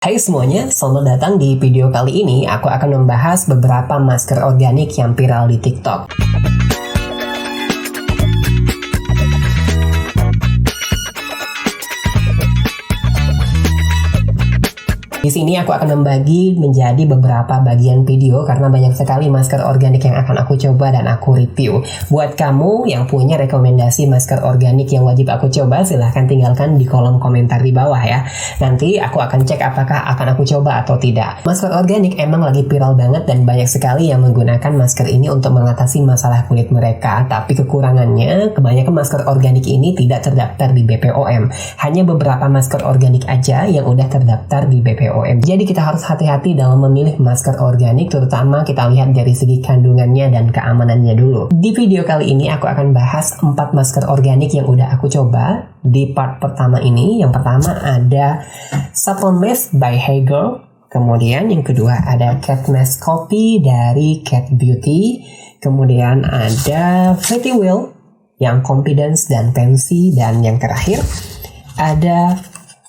Hai semuanya, selamat datang di video kali ini. Aku akan membahas beberapa masker organik yang viral di TikTok. Di sini aku akan membagi menjadi beberapa bagian video karena banyak sekali masker organik yang akan aku coba dan aku review. Buat kamu yang punya rekomendasi masker organik yang wajib aku coba, silahkan tinggalkan di kolom komentar di bawah ya. Nanti aku akan cek apakah akan aku coba atau tidak. Masker organik emang lagi viral banget dan banyak sekali yang menggunakan masker ini untuk mengatasi masalah kulit mereka. Tapi kekurangannya, kebanyakan masker organik ini tidak terdaftar di BPOM. Hanya beberapa masker organik aja yang udah terdaftar di BPOM. Jadi kita harus hati-hati dalam memilih masker organik, terutama kita lihat dari segi kandungannya dan keamanannya dulu. Di video kali ini aku akan bahas 4 masker organik yang udah aku coba. Di part pertama ini, yang pertama ada Saffron Mask by Heygo. Kemudian yang kedua ada Cat Mask Coffee dari Cat Beauty. Kemudian ada Pretty Wheel yang Confidence dan Fancy. Dan yang terakhir ada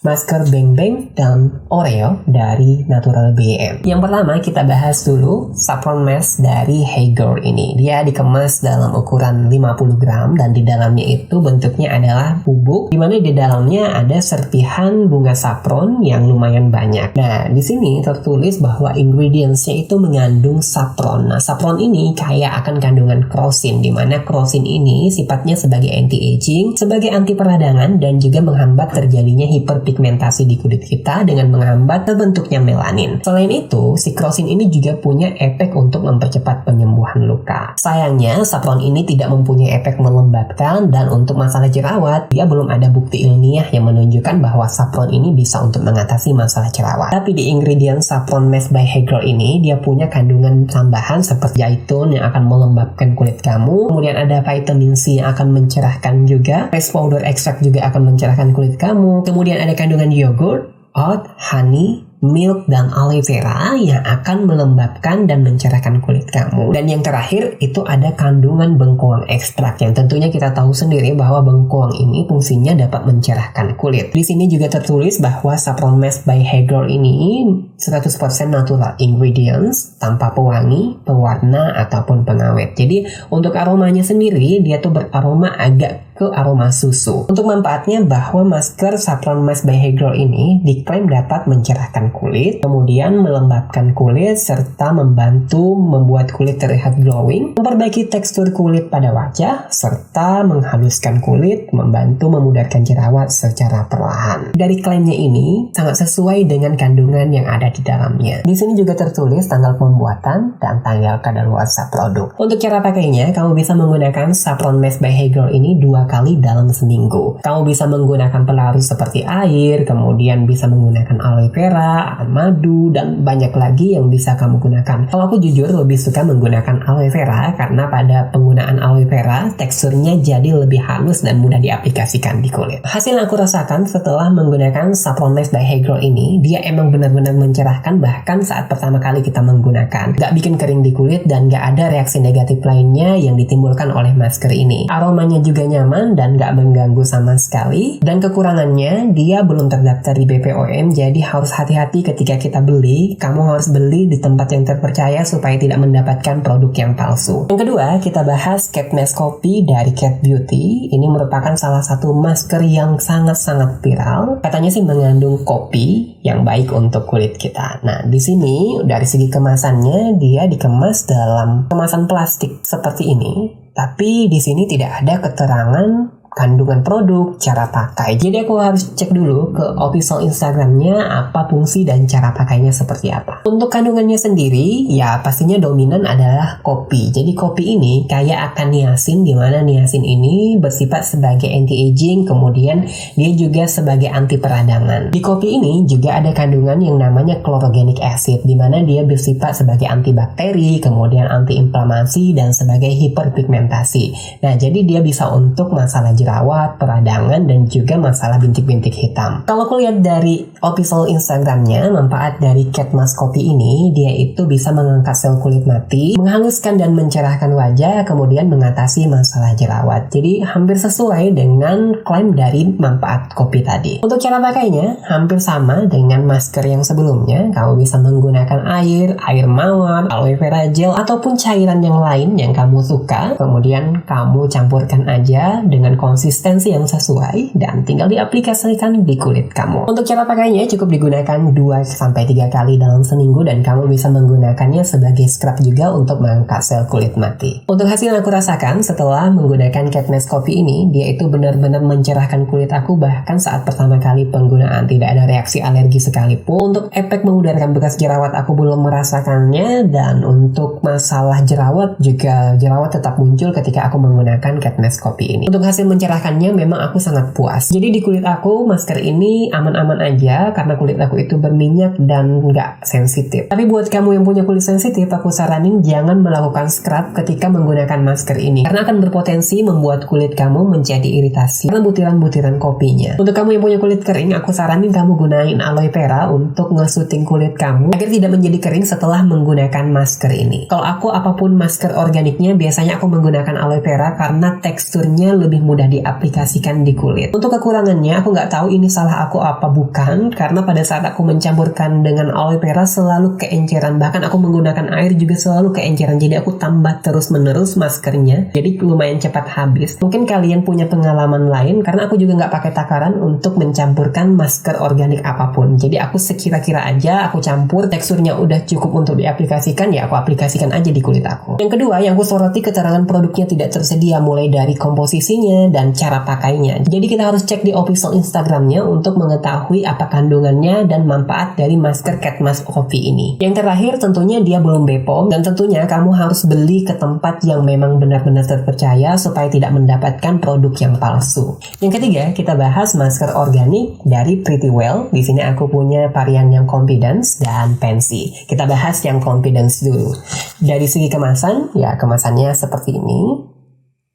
masker Bang Bang dan Oreo dari Natural BM. Yang pertama kita bahas dulu Saffron Mask dari Heygo ini. Dia dikemas dalam ukuran 50 gram dan di dalamnya itu bentuknya adalah bubuk, dimana di dalamnya ada serpihan bunga saffron yang lumayan banyak. Nah, di sini tertulis bahwa ingredientsnya itu mengandung saffron. Nah, saffron ini kaya akan kandungan krosin, dimana krosin ini sifatnya sebagai anti-aging, sebagai anti peradangan dan juga menghambat terjadinya hiperpigmentasi di kulit kita dengan menghambat terbentuknya melanin. Selain itu, si krosin ini juga punya efek untuk mempercepat penyembuhan luka. Sayangnya, saffron ini tidak mempunyai efek melembabkan dan untuk masalah jerawat, dia belum ada bukti ilmiah yang menunjukkan bahwa saffron ini bisa untuk mengatasi masalah jerawat. Tapi di ingredient Saffron Mask by Heygo ini, dia punya kandungan tambahan seperti zaitun yang akan melembabkan kulit kamu. Kemudian ada vitamin C yang akan mencerahkan juga. Rice powder extract juga akan mencerahkan kulit kamu. Kemudian ada kandungan yogurt, oat, honey, milk, dan aloe vera yang akan melembabkan dan mencerahkan kulit kamu. Dan yang terakhir itu ada kandungan bengkoang ekstrak yang tentunya kita tahu sendiri bahwa bengkoang ini fungsinya dapat mencerahkan kulit. Di sini juga tertulis bahwa Saffron Mask by Heygo ini 100% natural ingredients, tanpa pewangi, pewarna, ataupun pengawet. Jadi untuk aromanya sendiri dia tuh beraroma agak ke aroma susu. Untuk manfaatnya bahwa masker Saffron Mask by Heygo ini diklaim dapat mencerahkan kulit, kemudian melembabkan kulit, serta membantu membuat kulit terlihat glowing, memperbaiki tekstur kulit pada wajah, serta menghaluskan kulit, membantu memudahkan jerawat secara perlahan. Dari klaimnya ini sangat sesuai dengan kandungan yang ada di dalamnya. Di sini juga tertulis tanggal pembuatan dan tanggal kadaluarsa produk. Untuk cara pakainya, kamu bisa menggunakan Saffron Mask by Heygo ini 2 kali dalam seminggu. Kamu bisa menggunakan pelarut seperti air, kemudian bisa menggunakan aloe vera, madu, dan banyak lagi yang bisa kamu gunakan. Kalau aku jujur lebih suka menggunakan aloe vera karena pada penggunaan aloe vera teksturnya jadi lebih halus dan mudah diaplikasikan di kulit. Hasil yang aku rasakan setelah menggunakan Saffron Mask by Heygo ini, dia emang benar-benar mencerahkan bahkan saat pertama kali kita menggunakan. Gak bikin kering di kulit dan gak ada reaksi negatif lainnya yang ditimbulkan oleh masker ini. Aromanya juga nyaman dan gak mengganggu sama sekali. Dan kekurangannya, dia belum terdaftar di BPOM, jadi harus hati-hati ketika kita beli. Kamu harus beli di tempat yang terpercaya supaya tidak mendapatkan produk yang palsu. Yang kedua, kita bahas Cat Mask Coffee dari Cat Beauty. Ini merupakan salah satu masker yang sangat-sangat viral. Katanya sih mengandung kopi yang baik untuk kulit kita. Nah, di sini dari segi kemasannya, dia dikemas dalam kemasan plastik seperti ini. Tapi di sini tidak ada keterangan kandungan produk, cara pakai. Jadi aku harus cek dulu ke official Instagramnya apa fungsi dan cara pakainya seperti apa. Untuk kandungannya sendiri, ya pastinya dominan adalah kopi. Jadi kopi ini kaya akan niacin, di mana niacin ini bersifat sebagai anti-aging, kemudian dia juga sebagai anti peradangan. Di kopi ini juga ada kandungan yang namanya chlorogenic acid, di mana dia bersifat sebagai antibakteri, kemudian anti-inflamasi, dan sebagai hiperpigmentasi. Nah, jadi dia bisa untuk masalah jerawat, peradangan, dan juga masalah bintik-bintik hitam. Kalau aku lihat dari official Instagramnya, manfaat dari Cat Mask Coffee ini, dia itu bisa mengangkat sel kulit mati, menghaluskan dan mencerahkan wajah, kemudian mengatasi masalah jerawat. Jadi hampir sesuai dengan klaim dari manfaat kopi tadi. Untuk cara pakainya, hampir sama dengan masker yang sebelumnya. Kamu bisa menggunakan air mawar, aloe vera gel, ataupun cairan yang lain yang kamu suka. Kemudian kamu campurkan aja dengan konsistensi yang sesuai dan tinggal diaplikasikan di kulit kamu. Untuk cara pakainya cukup digunakan 2-3 kali dalam seminggu dan kamu bisa menggunakannya sebagai scrub juga untuk mengangkat sel kulit mati. Untuk hasil yang aku rasakan setelah menggunakan Cat Mask Coffee ini, dia itu benar-benar mencerahkan kulit aku bahkan saat pertama kali penggunaan. Tidak ada reaksi alergi sekalipun. Untuk efek memudarkan bekas jerawat aku belum merasakannya, dan untuk masalah jerawat juga jerawat tetap muncul ketika aku menggunakan Cat Mask Coffee ini. Untuk hasil mencerahkannya memang aku sangat puas. Jadi di kulit aku masker ini aman-aman aja karena kulit aku itu berminyak dan nggak sensitif. Tapi buat kamu yang punya kulit sensitif, aku saranin jangan melakukan scrub ketika menggunakan masker ini karena akan berpotensi membuat kulit kamu menjadi iritasi karena butiran-butiran kopinya. Untuk kamu yang punya kulit kering, aku saranin kamu gunain aloe vera untuk ngesuting kulit kamu agar tidak menjadi kering setelah menggunakan masker ini. Kalau aku apapun masker organiknya biasanya aku menggunakan aloe vera karena teksturnya lebih mudah diaplikasikan di kulit. Untuk kekurangannya aku nggak tahu ini salah aku apa bukan, karena pada saat aku mencampurkan dengan aloe vera selalu keenceran, bahkan aku menggunakan air juga selalu keenceran, jadi aku tambah terus-menerus maskernya, jadi lumayan cepat habis. Mungkin kalian punya pengalaman lain karena aku juga nggak pakai takaran untuk mencampurkan masker organik apapun, jadi aku sekira-kira aja aku campur, teksturnya udah cukup untuk diaplikasikan, ya aku aplikasikan aja di kulit aku. Yang kedua yang aku soroti, keterangan produknya tidak tersedia mulai dari komposisinya dan cara pakainya, jadi kita harus cek di official Instagramnya untuk mengetahui apa kandungannya dan manfaat dari masker Cat Mask Coffee ini. Yang terakhir tentunya dia belum BPOM dan tentunya kamu harus beli ke tempat yang memang benar-benar terpercaya supaya tidak mendapatkan produk yang palsu. Yang ketiga kita bahas masker organik dari Pretty Well. Di sini aku punya varian yang Confidence dan Fancy. Kita bahas yang Confidence dulu. Dari segi kemasan, ya kemasannya seperti ini.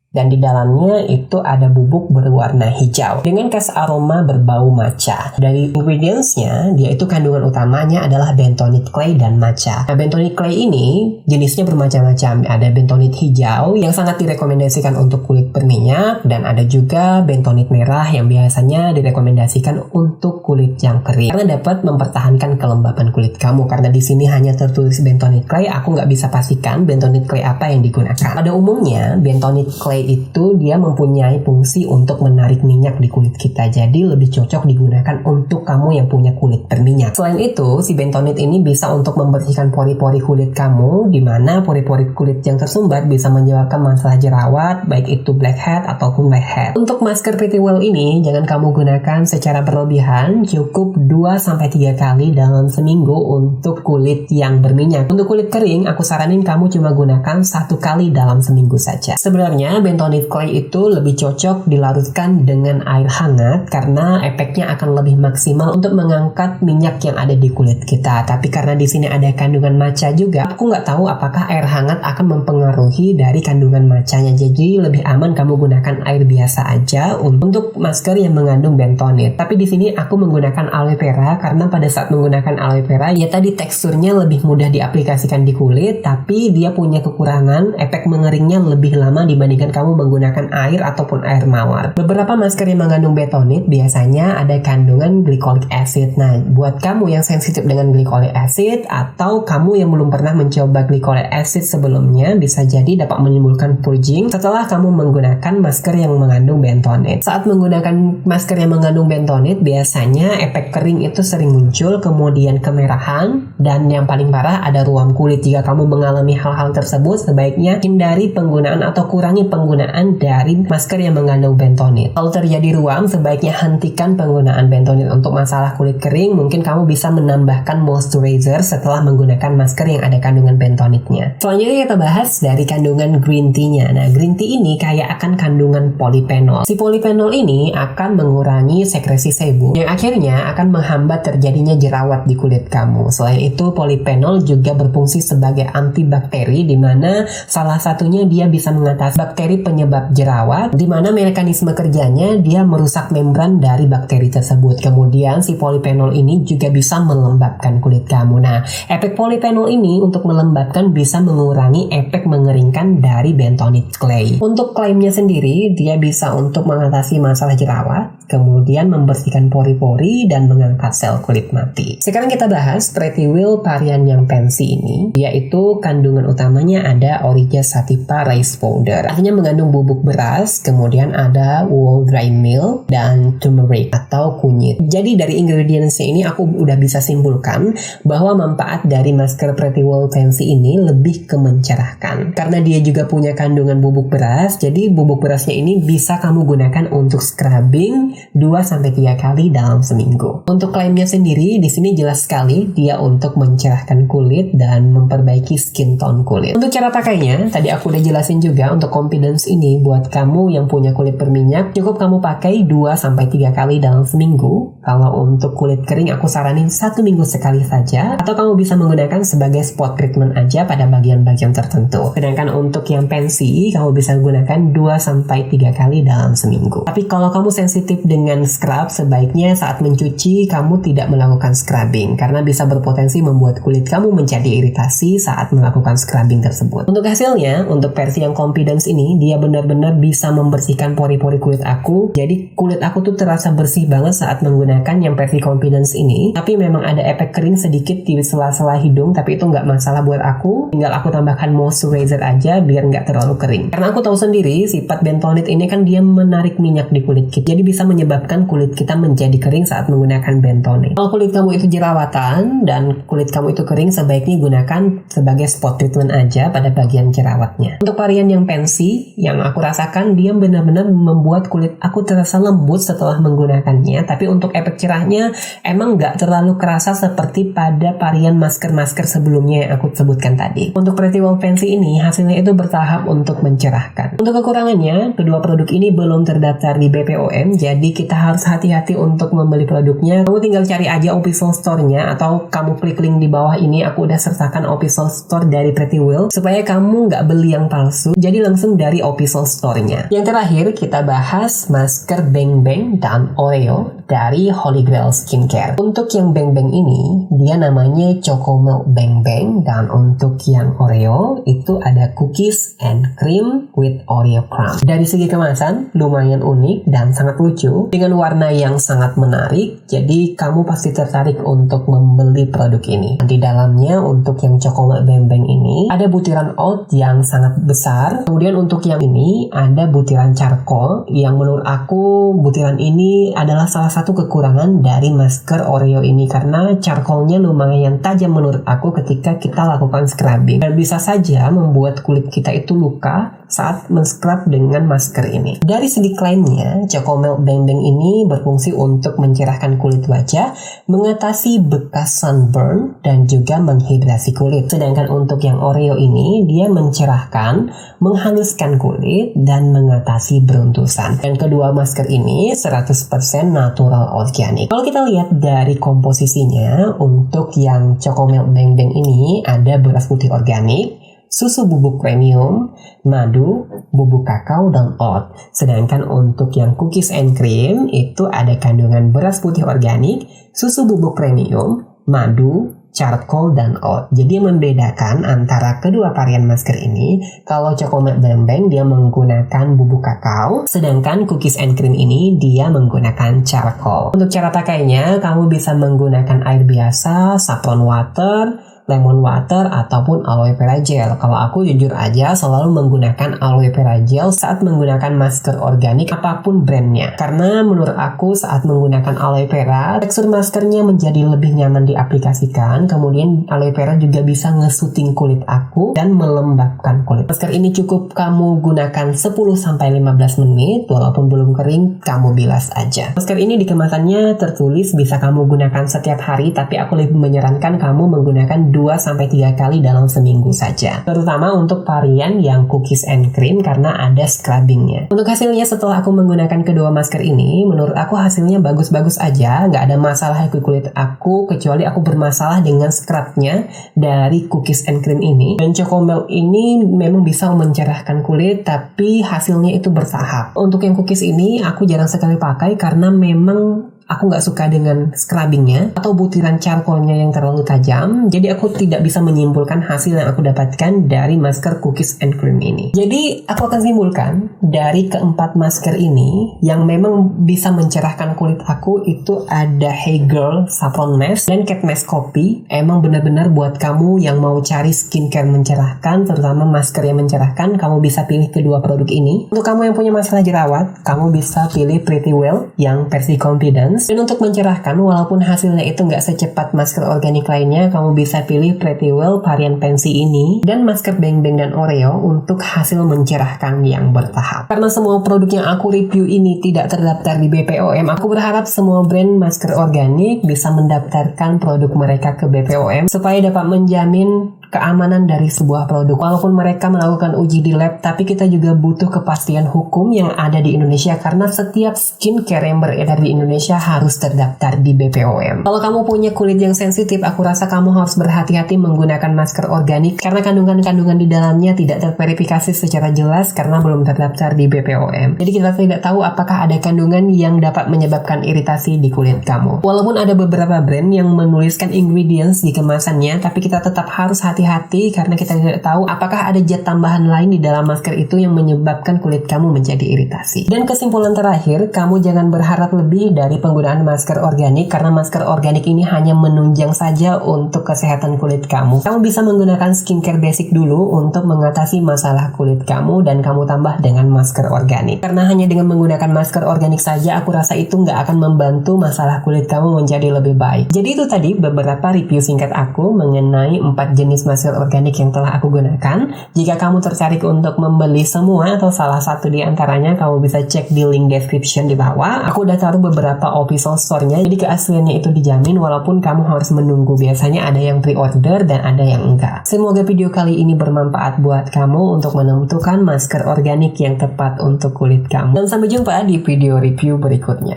Dan di dalamnya itu ada bubuk berwarna hijau dengan khas aroma berbau matcha. Dari ingredients-nya, dia itu kandungan utamanya adalah bentonite clay dan matcha. Nah, bentonite clay ini jenisnya bermacam-macam. Ada bentonite hijau yang sangat direkomendasikan untuk kulit berminyak, dan ada juga bentonite merah yang biasanya direkomendasikan untuk kulit yang kering karena dapat mempertahankan kelembapan kulit kamu. Karena di sini hanya tertulis bentonite clay, aku nggak bisa pastikan bentonite clay apa yang digunakan. Pada umumnya, bentonite clay itu dia mempunyai fungsi untuk menarik minyak di kulit kita, jadi lebih cocok digunakan untuk kamu yang punya kulit berminyak. Selain itu, si bentonite ini bisa untuk membersihkan pori-pori kulit kamu, di mana pori-pori kulit yang tersumbat bisa menyebabkan masalah jerawat, baik itu blackhead ataupun whitehead. Untuk masker Pretty Well ini, jangan kamu gunakan secara berlebihan, cukup 2-3 kali dalam seminggu untuk kulit yang berminyak. Untuk kulit kering, aku saranin kamu cuma gunakan 1 kali dalam seminggu saja. Sebenarnya, bentonite clay itu lebih cocok dilarutkan dengan air hangat karena efeknya akan lebih maksimal untuk mengangkat minyak yang ada di kulit kita. Tapi karena di sini ada kandungan matcha juga, aku nggak tahu apakah air hangat akan mempengaruhi dari kandungan matchanya. Jadi lebih aman kamu gunakan air biasa aja untuk masker yang mengandung bentonite. Tapi di sini aku menggunakan aloe vera karena pada saat menggunakan aloe vera, ya tadi teksturnya lebih mudah diaplikasikan di kulit, tapi dia punya kekurangan, efek mengeringnya lebih lama dibandingkan kamu menggunakan air ataupun air mawar. Beberapa masker yang mengandung bentonite biasanya ada kandungan glycolic acid. Nah, buat kamu yang sensitif dengan glycolic acid atau kamu yang belum pernah mencoba glycolic acid sebelumnya, bisa jadi dapat menimbulkan purging setelah kamu menggunakan masker yang mengandung bentonite. Saat menggunakan masker yang mengandung bentonite, biasanya efek kering itu sering muncul, kemudian kemerahan, dan yang paling parah ada ruam kulit. Jika kamu mengalami hal-hal tersebut, sebaiknya hindari penggunaan atau kurangi penggunaan dari masker yang mengandung bentonite. Kalau terjadi ruam, sebaiknya hentikan penggunaan bentonite. Untuk masalah kulit kering, mungkin kamu bisa menambahkan moisturizer setelah menggunakan masker yang ada kandungan bentonitnya. Selanjutnya kita bahas dari kandungan green tea-nya. Nah, green tea ini kaya akan kandungan polyphenol. Si polyphenol ini akan mengurangi sekresi sebum yang akhirnya akan menghambat terjadinya jerawat di kulit kamu. Selain itu, polyphenol juga berfungsi sebagai antibakteri, di mana salah satunya dia bisa mengatasi bakteri bakteri penyebab jerawat, di mana mekanisme kerjanya dia merusak membran dari bakteri tersebut. Kemudian si polifenol ini juga bisa melembabkan kulit kamu. Nah, efek polifenol ini untuk melembabkan bisa mengurangi efek mengeringkan dari bentonite clay. Untuk klaimnya sendiri, dia bisa untuk mengatasi masalah jerawat, kemudian membersihkan pori-pori dan mengangkat sel kulit mati. Sekarang kita bahas Pretty Wheel varian yang fancy ini, yaitu kandungan utamanya ada Orica Sativa Rice Powder. Artinya mengandung bubuk beras, kemudian ada whole grain milk dan turmeric atau kunyit. Jadi dari ingredientsnya ini aku udah bisa simpulkan bahwa manfaat dari masker Pretty Wheel Fancy ini lebih ke mencerahkan. Karena dia juga punya kandungan bubuk beras, jadi bubuk berasnya ini bisa kamu gunakan untuk scrubbing 2-3 kali dalam seminggu. Untuk klaimnya sendiri, di sini jelas sekali dia untuk mencerahkan kulit dan memperbaiki skin tone kulit. Untuk cara pakainya, tadi aku udah jelasin juga. Untuk confidence ini buat kamu yang punya kulit berminyak, cukup kamu pakai 2-3 kali dalam seminggu. Kalau untuk kulit kering, aku saranin 1 minggu sekali saja, atau kamu bisa menggunakan sebagai spot treatment aja pada bagian-bagian tertentu. Sedangkan untuk yang fancy, kamu bisa gunakan 2-3 kali dalam seminggu. Tapi kalau kamu sensitif dengan scrub, sebaiknya saat mencuci kamu tidak melakukan scrubbing, karena bisa berpotensi membuat kulit kamu menjadi iritasi saat melakukan scrubbing tersebut. Untuk hasilnya, untuk versi yang confidence ini, dia benar-benar bisa membersihkan pori-pori kulit aku. Jadi kulit aku tuh terasa bersih banget saat menggunakan yang versi confidence ini. Tapi memang ada efek kering sedikit di sela-sela hidung, tapi itu nggak masalah buat aku. Tinggal aku tambahkan moisturizer aja biar nggak terlalu kering. Karena aku tahu sendiri, sifat bentonite ini kan dia menarik minyak di kulit kita. Jadi bisa menyebabkan kulit kita menjadi kering saat menggunakan bentonite. Kalau kulit kamu itu jerawatan dan kulit kamu itu kering, sebaiknya gunakan sebagai spot treatment aja pada bagian jerawatnya. Untuk varian yang fancy, yang aku rasakan dia benar-benar membuat kulit aku terasa lembut setelah menggunakannya. Tapi untuk efek cerahnya emang nggak terlalu kerasa seperti pada varian masker-masker sebelumnya yang aku sebutkan tadi. Untuk Pretty Wheel Fancy ini hasilnya itu bertahap untuk mencerahkan. Untuk kekurangannya, kedua produk ini belum terdaftar di BPOM, jadi kita harus hati-hati untuk membeli produknya. Kamu tinggal cari aja official store-nya, atau kamu klik link di bawah ini, aku udah sertakan official store dari Pretty Wheel supaya kamu nggak beli yang palsu, jadi langsung dari official store-nya. Yang terakhir kita bahas masker Bang Bang dan Oreo dari Holy Grail Skincare. Untuk yang Bang Bang ini, dia namanya Choco Milk Bang Bang, dan untuk yang Oreo itu ada cookies and cream with Oreo crumb. Dari segi kemasan lumayan unik dan sangat lucu dengan warna yang sangat menarik, jadi kamu pasti tertarik untuk membeli produk ini. Di dalamnya untuk yang Choco Milk Bang Bang ini ada butiran oat yang sangat besar. Kemudian untuk yang ini ada butiran charcoal yang menurut aku butiran ini adalah salah satu kekurangan dari masker Oreo ini, karena charcoalnya lumayan tajam menurut aku ketika kita lakukan scrubbing dan bisa saja membuat kulit kita itu luka saat men-scrub dengan masker ini. Dari segi klaimnya, Choco Milk Bang Bang ini berfungsi untuk mencerahkan kulit wajah, mengatasi bekas sunburn, dan juga menghidrasi kulit. Sedangkan untuk yang Oreo ini, dia mencerahkan, menghaluskan kulit, dan mengatasi beruntusan. Dan kedua masker ini 100% natural organic. Kalau kita lihat dari komposisinya, untuk yang Choco Milk Bang Bang ini ada beras putih organik, susu bubuk premium, madu, bubuk kakao, dan oat. Sedangkan untuk yang cookies and cream itu ada kandungan beras putih organik, susu bubuk premium, madu, charcoal, dan oat. Jadi yang membedakan antara kedua varian masker ini, kalau Choco Milk Bang Bang dia menggunakan bubuk kakao, sedangkan cookies and cream ini dia menggunakan charcoal. Untuk cara pakainya, kamu bisa menggunakan air biasa, saffron water, lemon water, ataupun aloe vera gel. Kalau aku jujur aja selalu menggunakan aloe vera gel saat menggunakan masker organik apapun brandnya, karena menurut aku saat menggunakan aloe vera tekstur maskernya menjadi lebih nyaman diaplikasikan. Kemudian aloe vera juga bisa ngesuting kulit aku dan melembabkan kulit. Masker ini cukup kamu gunakan 10-15 menit, walaupun belum kering kamu bilas aja. Masker ini di kemasannya tertulis bisa kamu gunakan setiap hari, tapi aku lebih menyarankan kamu menggunakan 2-3 kali dalam seminggu saja. Terutama untuk varian yang cookies and cream karena ada scrubbingnya. Untuk hasilnya setelah aku menggunakan kedua masker ini, menurut aku hasilnya bagus-bagus aja, nggak ada masalah di kulit aku, kecuali aku bermasalah dengan scrubnya dari cookies and cream ini. Dan Chocomilk ini memang bisa mencerahkan kulit, tapi hasilnya itu bertahap. Untuk yang cookies ini aku jarang sekali pakai karena memang aku nggak suka dengan scrubbingnya atau butiran charcoalnya yang terlalu tajam. Jadi aku tidak bisa menyimpulkan hasil yang aku dapatkan dari masker cookies and cream ini. Jadi aku akan simpulkan dari keempat masker ini yang memang bisa mencerahkan kulit aku itu ada Hey Girl Saffron Mask dan Cat Mask Coffee. Emang benar-benar buat kamu yang mau cari skincare mencerahkan, terutama masker yang mencerahkan, kamu bisa pilih kedua produk ini. Untuk kamu yang punya masalah jerawat, kamu bisa pilih Pretty Well yang versi Confidence. Dan untuk mencerahkan, walaupun hasilnya itu nggak secepat masker organik lainnya, kamu bisa pilih Pretty Well varian Pansy ini dan masker Bang Bang dan Oreo untuk hasil mencerahkan yang bertahap. Karena semua produk yang aku review ini tidak terdaftar di BPOM, aku berharap semua brand masker organik bisa mendaftarkan produk mereka ke BPOM supaya dapat menjamin keamanan dari sebuah produk. Walaupun mereka melakukan uji di lab, tapi kita juga butuh kepastian hukum yang ada di Indonesia karena setiap skincare yang beredar di Indonesia harus terdaftar di BPOM. Kalau kamu punya kulit yang sensitif, aku rasa kamu harus berhati-hati menggunakan masker organik karena kandungan-kandungan di dalamnya tidak terverifikasi secara jelas karena belum terdaftar di BPOM. Jadi kita tidak tahu apakah ada kandungan yang dapat menyebabkan iritasi di kulit kamu. Walaupun ada beberapa brand yang menuliskan ingredients di kemasannya, tapi kita tetap harus hati-hati karena kita tidak tahu apakah ada zat tambahan lain di dalam masker itu yang menyebabkan kulit kamu menjadi iritasi. Dan kesimpulan terakhir, kamu jangan berharap lebih dari penggunaan masker organik karena masker organik ini hanya menunjang saja untuk kesehatan kulit kamu. Kamu bisa menggunakan skincare basic dulu untuk mengatasi masalah kulit kamu dan kamu tambah dengan masker organik. Karena hanya dengan menggunakan masker organik saja, aku rasa itu nggak akan membantu masalah kulit kamu menjadi lebih baik. Jadi itu tadi beberapa review singkat aku mengenai 4 jenis masker organik yang telah aku gunakan. Jika kamu tertarik untuk membeli semua atau salah satu di antaranya, kamu bisa cek di link description di bawah. Aku udah taruh beberapa official store-nya, jadi keasliannya itu dijamin walaupun kamu harus menunggu. Biasanya ada yang pre-order dan ada yang enggak. Semoga video kali ini bermanfaat buat kamu untuk menentukan masker organik yang tepat untuk kulit kamu. Dan sampai jumpa di video review berikutnya.